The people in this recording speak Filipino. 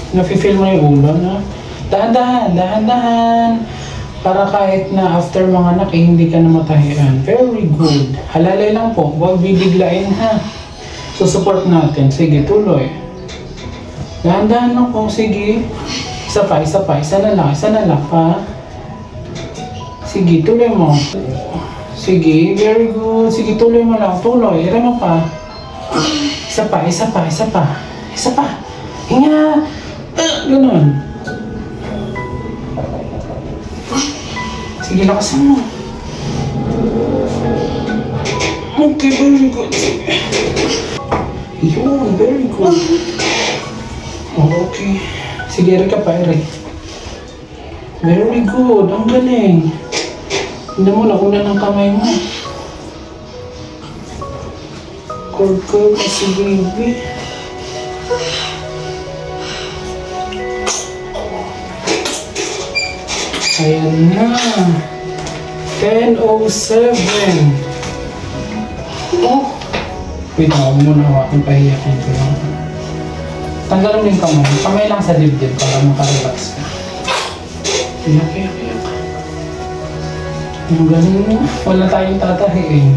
Nafe-feel mo yung ulo, no? Dahan-dahan, dahan-dahan. Para kahit na after mga anak, hindi ka na matahian. Very good. Halalay lang po. Huwag bibiglain, ha? Susupport natin. Sige, tuloy. Dahan-dahan lang po. Sige. Isa pa, isa pa. Isa na lang, pa. Sige, tuloy mo. Sige, very good. Sige, tuloy mo lang. Tuloy. Ira mo pa. Isa pa, isa pa, isa pa. Isa pa. Hinga. Ganun. Sige, lakasan mo. Okay, very good. Yun, very good. Oh, okay. Sige, Eric ka pa, Eric. Very good. Ang galing. Hindi mo, nauna ng kamay mo. Kurkur kasi, baby. Ayan na. 10:07. Oh. Wait, huwag mo na hawakan. Pahiyakin ko lang. Tanggalin mo yung kamay. Kamay lang sa dibdib para makarelax ka. Iyak. Ang galing mo. Wala tayong tatahiin.